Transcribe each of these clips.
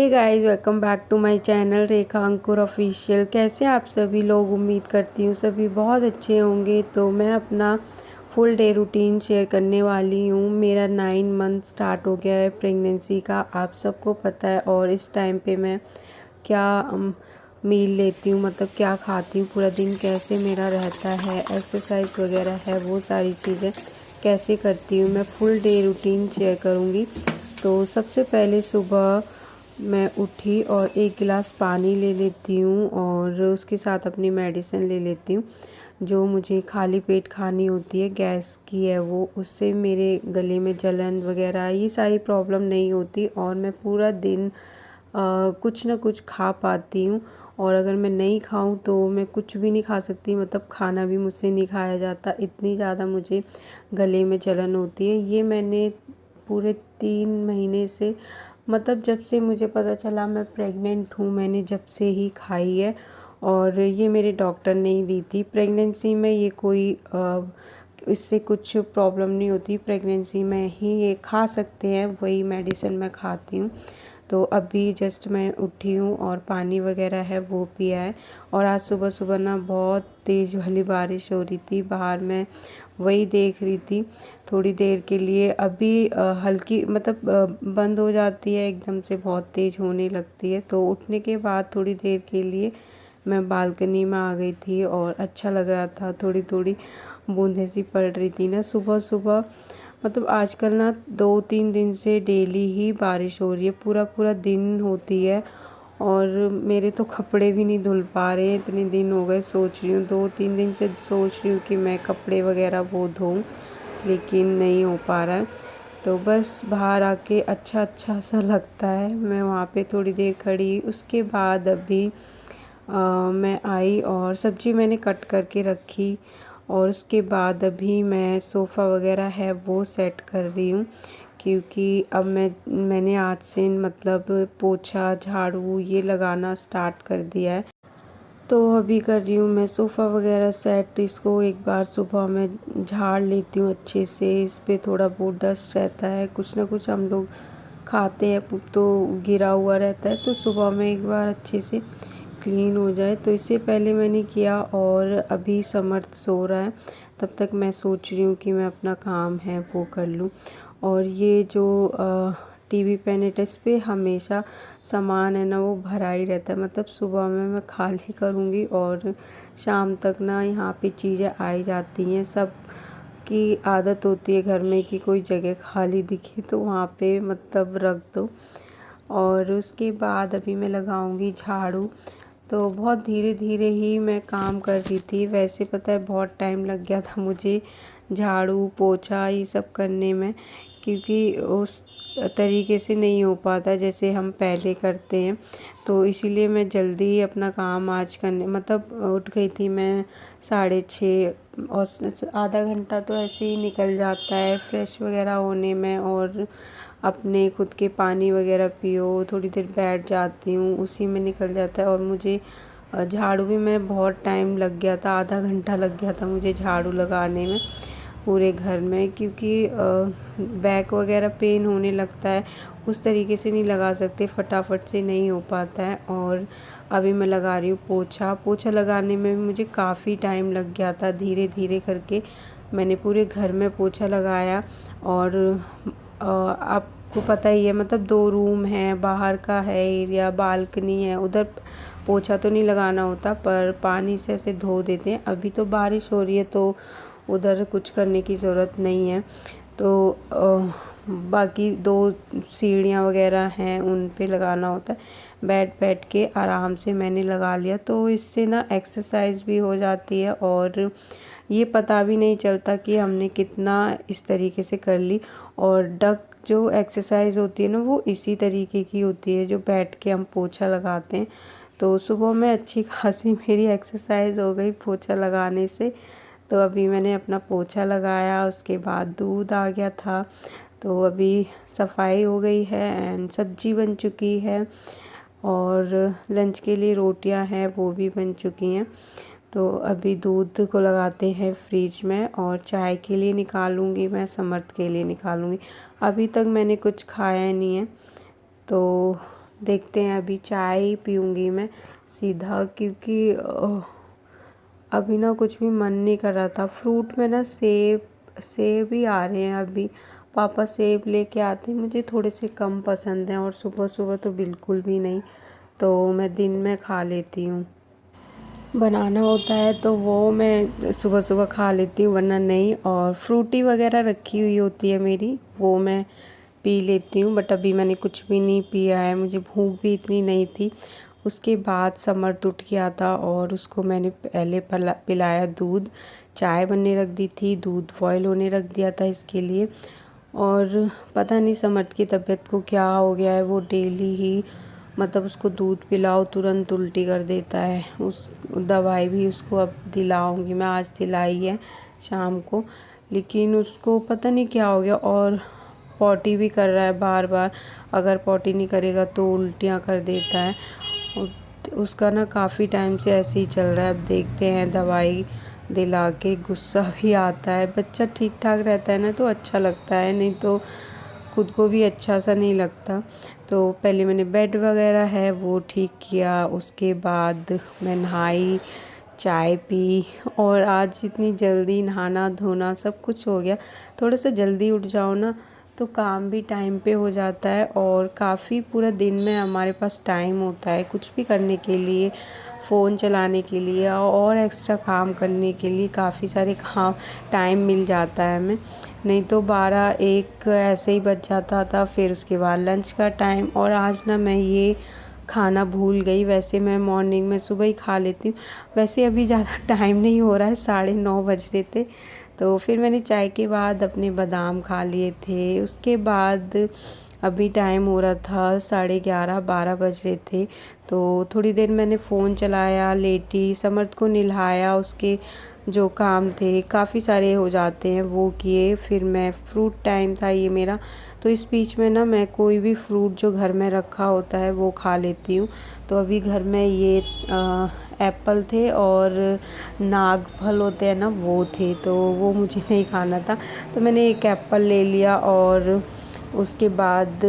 Hey guys, welcome back to my channel Rekha Ankur official. कैसे आप सभी लोग? उम्मीद करती हूँ सभी बहुत अच्छे होंगे। तो मैं अपना फुल डे रूटीन शेयर करने वाली हूँ। मेरा 9 मंथ स्टार्ट हो गया है प्रेगनेंसी का, आप सबको पता है। और इस टाइम पे मैं क्या मील लेती हूँ, मतलब क्या खाती हूँ, पूरा दिन कैसे मेरा रहता है, एक्सरसाइज वगैरह है, वो सारी चीज़ें कैसे करती हूँ, मैं फुल डे रूटीन शेयर करूँगी। तो सबसे पहले सुबह मैं उठी और एक गिलास पानी ले लेती हूँ और उसके साथ अपनी मेडिसिन ले लेती हूँ जो मुझे खाली पेट खानी होती है। गैस की है वो, उससे मेरे गले में जलन वगैरह ये सारी प्रॉब्लम नहीं होती और मैं पूरा दिन कुछ ना कुछ खा पाती हूँ। और अगर मैं नहीं खाऊं तो मैं कुछ भी नहीं खा सकती, मतलब खाना भी मुझसे नहीं खाया जाता, इतनी ज़्यादा मुझे गले में जलन होती है। ये मैंने पूरे 3 महीने से, मतलब जब से मुझे पता चला मैं प्रेग्नेंट हूँ, मैंने जब से ही खाई है। और ये मेरे डॉक्टर ने ही दी थी। प्रेगनेंसी में ये कोई इससे कुछ प्रॉब्लम नहीं होती, प्रेगनेंसी में ही ये खा सकते हैं, वही मेडिसिन मैं खाती हूँ। तो अभी जस्ट मैं उठी हूँ और पानी वगैरह है वो पिया है। और आज सुबह सुबह ना बहुत तेज़ वाली बारिश हो रही थी बाहर, मैं वही देख रही थी थोड़ी देर के लिए। अभी हल्की मतलब बंद हो जाती है, एकदम से बहुत तेज़ होने लगती है। तो उठने के बाद थोड़ी देर के लिए मैं बालकनी में आ गई थी और अच्छा लग रहा था, थोड़ी थोड़ी बूंदें सी पड़ रही थी ना सुबह सुबह। मतलब आजकल ना 2-3 दिन से डेली ही बारिश हो रही है, पूरा पूरा दिन होती है। और मेरे तो कपड़े भी नहीं धुल पा रहे हैं, इतने दिन हो गए। सोच रही हूँ 2-3 दिन से सोच रही हूँ कि मैं कपड़े वगैरह वो धोऊँ, लेकिन नहीं हो पा रहा है। तो बस बाहर आके अच्छा अच्छा सा लगता है। मैं वहाँ पे थोड़ी देर खड़ी, उसके बाद अभी मैं आई और सब्ज़ी मैंने कट करके रखी। और उसके बाद अभी मैं सोफ़ा वगैरह है वो सेट कर रही हूँ, क्योंकि अब मैंने आज से मतलब पोछा झाड़ू ये लगाना स्टार्ट कर दिया है। तो अभी कर रही हूँ मैं सोफ़ा वगैरह सेट। इसको एक बार सुबह मैं झाड़ लेती हूँ अच्छे से, इस पे थोड़ा बहुत डस्ट रहता है, कुछ ना कुछ हम लोग खाते हैं तो गिरा हुआ रहता है। तो सुबह में एक बार अच्छे से क्लीन हो जाए, तो इससे पहले मैंने किया। और अभी समर्थ सो रहा है, तब तक मैं सोच रही हूँ कि मैं अपना काम है वो कर लूँ। और ये जो टीवी पेनेटस पे हमेशा सामान है ना वो भरा ही रहता है, मतलब सुबह में मैं खाली करूँगी और शाम तक ना यहाँ पे चीज़ें आ ही जाती हैं। सब की आदत होती है घर में कि कोई जगह खाली दिखे तो वहाँ पे मतलब रख दो। और उसके बाद अभी मैं लगाऊंगी झाड़ू। तो बहुत धीरे धीरे ही मैं काम कर रही थी, वैसे पता है बहुत टाइम लग गया था मुझे झाड़ू पोछा ये सब करने में, क्योंकि उस तरीके से नहीं हो पाता जैसे हम पहले करते हैं। तो इसीलिए मैं जल्दी ही अपना काम आज करने, मतलब उठ गई थी मैं 6:30 और आधा घंटा तो ऐसे ही निकल जाता है फ्रेश वगैरह होने में। और अपने खुद के पानी वगैरह पियो, थोड़ी देर बैठ जाती हूँ, उसी में निकल जाता है। और मुझे झाड़ू भी मैं बहुत टाइम लग गया था, आधा घंटा लग गया था मुझे झाड़ू लगाने में पूरे घर में, क्योंकि बैक वगैरह पेन होने लगता है, उस तरीके से नहीं लगा सकते, फटाफट से नहीं हो पाता है। और अभी मैं लगा रही हूँ पोछा। पोछा लगाने में मुझे काफ़ी टाइम लग गया था, धीरे धीरे करके मैंने पूरे घर में पोछा लगाया। और आपको पता ही है, मतलब 2 रूम हैं, बाहर का है एरिया, बालकनी है, उधर पोछा तो नहीं लगाना होता पर पानी से ऐसे धो देते हैं। अभी तो बारिश हो रही है तो उधर कुछ करने की ज़रूरत नहीं है। तो बाकी 2 सीढ़ियाँ वगैरह हैं उन पे लगाना होता है, बैठ बैठ के आराम से मैंने लगा लिया। तो इससे ना एक्सरसाइज भी हो जाती है और ये पता भी नहीं चलता कि हमने कितना इस तरीके से कर ली। और डक जो एक्सरसाइज होती है ना वो इसी तरीके की होती है, जो बैठ के हम पोछा लगाते हैं। तो सुबह में अच्छी खासी मेरी एक्सरसाइज हो गई पोछा लगाने से। तो अभी मैंने अपना पोछा लगाया, उसके बाद दूध आ गया था, तो अभी सफाई हो गई है एंड सब्जी बन चुकी है। और लंच के लिए रोटियां हैं वो भी बन चुकी हैं। तो अभी दूध को लगाते हैं फ्रिज में और चाय के लिए निकालूंगी, मैं समर्थ के लिए निकालूंगी। अभी तक मैंने कुछ खाया नहीं है, तो देखते हैं, अभी चाय पीऊँगी मैं सीधा, क्योंकि अभी ना कुछ भी मन नहीं कर रहा था। फ्रूट में ना सेब सेब ही आ रहे हैं अभी। पापा सेब लेके आते हैं, मुझे थोड़े से कम पसंद हैं और सुबह सुबह तो बिल्कुल भी नहीं, तो मैं दिन में खा लेती हूँ। बनाना होता है तो वो मैं सुबह सुबह खा लेती हूँ, वरना नहीं। और फ्रूटी वगैरह रखी हुई होती है मेरी, वो मैं पी लेती हूँ। बट अभी मैंने कुछ भी नहीं पिया है, मुझे भूख भी इतनी नहीं थी। उसके बाद समर्थ उठ गया था और उसको मैंने पहले पिलाया दूध। चाय बनने रख दी थी, दूध बॉयल होने रख दिया था इसके लिए। और पता नहीं समर्थ की तबीयत को क्या हो गया है, वो डेली ही मतलब उसको दूध पिलाओ तुरंत उल्टी कर देता है। उस दवाई भी उसको अब दिलाऊंगी मैं, आज दिलाई है शाम को, लेकिन उसको पता नहीं क्या हो गया। और पॉटी भी कर रहा है बार बार, अगर पॉटी नहीं करेगा तो उल्टियाँ कर देता है। उसका ना काफ़ी टाइम से ऐसे ही चल रहा है। अब देखते हैं, दवाई दिला के। गुस्सा भी आता है, बच्चा ठीक ठाक रहता है ना तो अच्छा लगता है, नहीं तो खुद को भी अच्छा सा नहीं लगता। तो पहले मैंने बेड वगैरह है वो ठीक किया, उसके बाद मैं नहाई, चाय पी। और आज इतनी जल्दी नहाना धोना सब कुछ हो गया। थोड़ा सा जल्दी उठ जाओ ना तो काम भी टाइम पे हो जाता है, और काफ़ी पूरा दिन में हमारे पास टाइम होता है कुछ भी करने के लिए, फ़ोन चलाने के लिए और एक्स्ट्रा काम करने के लिए काफ़ी सारे काम टाइम मिल जाता है हमें। नहीं तो 12-1 ऐसे ही बच जाता था, फिर उसके बाद लंच का टाइम। और आज ना मैं ये खाना भूल गई, वैसे मैं मॉर्निंग में सुबह ही खा लेती हूँ। वैसे अभी ज़्यादा टाइम नहीं हो रहा है, 9:30 बज रहे थे। तो फिर मैंने चाय के बाद अपने बादाम खा लिए थे। उसके बाद अभी टाइम हो रहा था 11:30-12 बज रहे थे, तो थोड़ी देर मैंने फ़ोन चलाया, लेटी, समर्थ को नहलाया, उसके जो काम थे काफ़ी सारे हो जाते हैं वो किए। फिर मैं फ्रूट टाइम था ये मेरा, तो इस बीच में ना मैं कोई भी फ्रूट जो घर में रखा होता है वो खा लेती हूँ। तो अभी घर में ये एप्पल थे और नाग फल होते हैं ना वो थे, तो वो मुझे नहीं खाना था, तो मैंने एक एप्पल ले लिया। और उसके बाद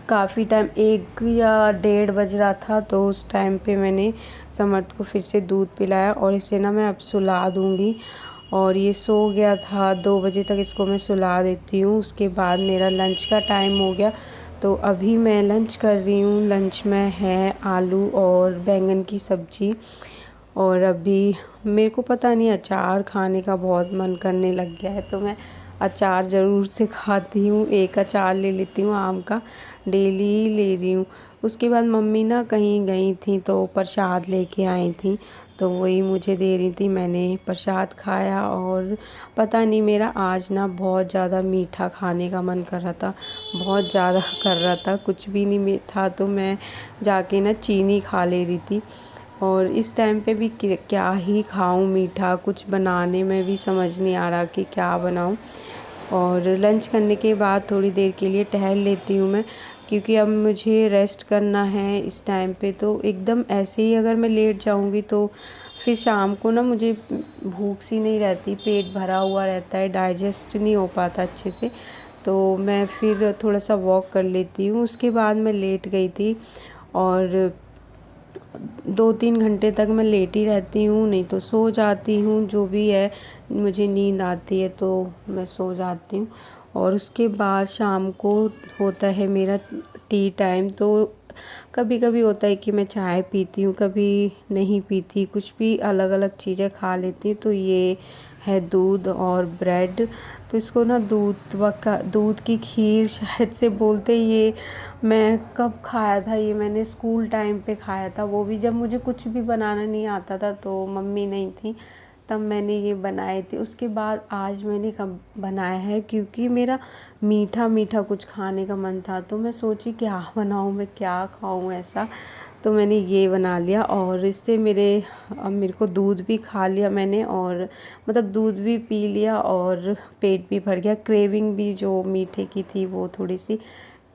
काफ़ी टाइम 1 या 1:30 बज रहा था, तो उस टाइम पे मैंने समर्थ को फिर से दूध पिलाया। और इसे ना मैं अब सुला दूँगी, और ये सो गया था, 2 बजे तक इसको मैं सुला देती हूँ। उसके बाद मेरा लंच का टाइम हो गया, तो अभी मैं लंच कर रही हूँ। लंच में है आलू और बैंगन की सब्ज़ी। और अभी मेरे को पता नहीं अचार खाने का बहुत मन करने लग गया है, तो मैं अचार ज़रूर से खाती हूँ। एक अचार ले लेती हूँ आम का, डेली ले रही हूँ। उसके बाद मम्मी ना कहीं गई थी तो प्रसाद लेके आई थी, तो वही मुझे दे रही थी, मैंने प्रसाद खाया। और पता नहीं मेरा आज ना बहुत ज़्यादा मीठा खाने का मन कर रहा था, बहुत ज़्यादा कर रहा था। कुछ भी नहीं मीठा तो मैं जाके ना चीनी खा ले रही थी। और इस टाइम पे भी क्या ही खाऊं मीठा, कुछ बनाने में भी समझ नहीं आ रहा कि क्या बनाऊं। और लंच करने के बाद थोड़ी देर के लिए टहल लेती हूँ मैं, क्योंकि अब मुझे रेस्ट करना है इस टाइम पे। तो एकदम ऐसे ही अगर मैं लेट जाऊँगी तो फिर शाम को ना मुझे भूख सी नहीं रहती, पेट भरा हुआ रहता है, डाइजेस्ट नहीं हो पाता अच्छे से। तो मैं फिर थोड़ा सा वॉक कर लेती हूँ। उसके बाद मैं लेट गई थी, और 2-3 घंटे तक मैं लेटी रहती हूँ, नहीं तो सो जाती हूँ। जो भी है, मुझे नींद आती है तो मैं सो जाती हूँ। और उसके बाद शाम को होता है मेरा टी टाइम, तो कभी कभी होता है कि मैं चाय पीती हूँ, कभी नहीं पीती, कुछ भी अलग अलग चीज़ें खा लेती हूँ। तो ये है दूध और ब्रेड, तो इसको ना दूध की खीर शायद से बोलते। ये मैं कब खाया था, ये मैंने स्कूल टाइम पे खाया था, वो भी जब मुझे कुछ भी बनाना नहीं आता था, तो मम्मी नहीं थी तब मैंने ये बनाए थे। उसके बाद आज मैंने कब बनाया है, क्योंकि मेरा मीठा मीठा कुछ खाने का मन था, तो मैं सोची क्या बनाऊँ, मैं क्या खाऊँ ऐसा, तो मैंने ये बना लिया। और इससे अब मेरे को दूध भी खा लिया मैंने, और मतलब दूध भी पी लिया और पेट भी भर गया। क्रेविंग भी जो मीठे की थी वो थोड़ी सी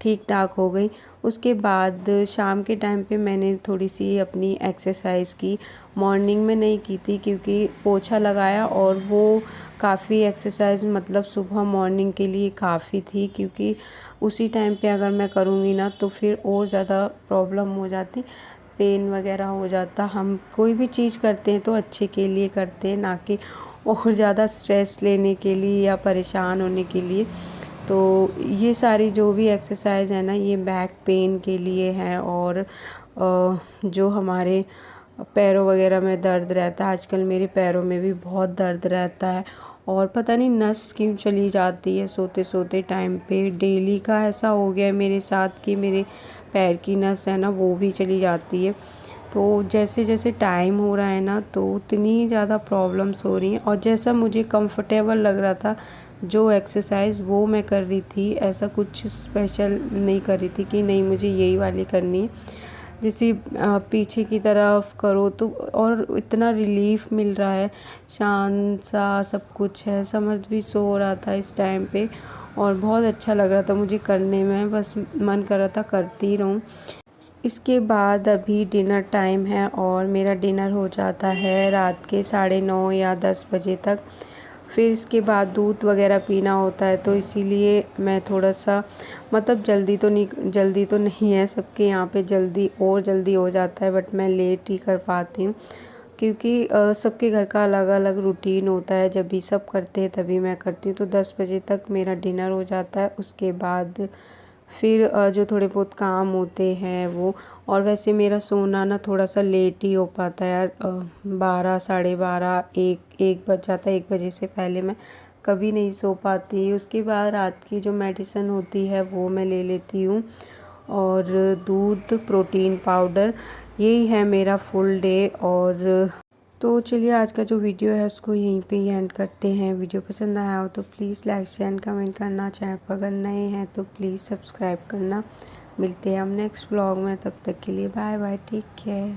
ठीक ठाक हो गई। उसके बाद शाम के टाइम पे मैंने थोड़ी सी अपनी एक्सरसाइज़ की, मॉर्निंग में नहीं की थी क्योंकि पोछा लगाया, और वो काफ़ी एक्सरसाइज मतलब सुबह मॉर्निंग के लिए काफ़ी थी, क्योंकि उसी टाइम पे अगर मैं करूँगी ना तो फिर और ज़्यादा प्रॉब्लम हो जाती, पेन वगैरह हो जाता। हम कोई भी चीज़ करते हैं तो अच्छे के लिए करते हैं, ना कि और ज़्यादा स्ट्रेस लेने के लिए या परेशान होने के लिए। तो ये सारी जो भी एक्सरसाइज है ना, ये बैक पेन के लिए है। और जो हमारे पैरों वगैरह में दर्द रहता है, आजकल मेरे पैरों में भी बहुत दर्द रहता है और पता नहीं नस क्यों चली जाती है सोते सोते टाइम पे। डेली का ऐसा हो गया है मेरे साथ कि मेरे पैर की नस है ना वो भी चली जाती है। तो जैसे जैसे टाइम हो रहा है ना तो उतनी ज़्यादा प्रॉब्लम्स हो रही हैं। और जैसा मुझे कंफर्टेबल लग रहा था जो एक्सरसाइज वो मैं कर रही थी, ऐसा कुछ स्पेशल नहीं कर रही थी कि नहीं मुझे यही वाली करनी है। जैसे पीछे की तरफ करो तो और इतना रिलीफ मिल रहा है, शांत सा सब कुछ है। समझ भी सो रहा था इस टाइम पे और बहुत अच्छा लग रहा था मुझे करने में, बस मन कर रहा था करती रहूँ। इसके बाद अभी डिनर टाइम है और मेरा डिनर हो जाता है रात के 9:30 या 10 बजे तक। फिर इसके बाद दूध वगैरह पीना होता है, तो इसीलिए मैं थोड़ा सा मतलब जल्दी तो नहीं है, सबके यहाँ पे जल्दी और जल्दी हो जाता है, बट मैं लेट ही कर पाती हूँ क्योंकि सबके घर का अलग अलग रूटीन होता है। जब भी सब करते हैं तभी मैं करती हूँ। तो 10 बजे तक मेरा डिनर हो जाता है। उसके बाद फिर जो थोड़े बहुत काम होते हैं वो, और वैसे मेरा सोना ना थोड़ा सा लेट ही हो पाता है यार, 12 12:30 एक बज जाता है। 1 बजे से पहले मैं कभी नहीं सो पाती। उसके बाद रात की जो मेडिसिन होती है वो मैं ले लेती हूँ और दूध, प्रोटीन पाउडर, यही है मेरा फुल डे। और तो चलिए आज का जो वीडियो है उसको यहीं पे ही एंड करते हैं। वीडियो पसंद आया हो तो please like share and comment करना। चैनल पर अगर नए हैं तो प्लीज़ सब्सक्राइब करना। मिलते हैं हम नेक्स्ट व्लॉग में, तब तक के लिए बाय बाय, टेक केयर।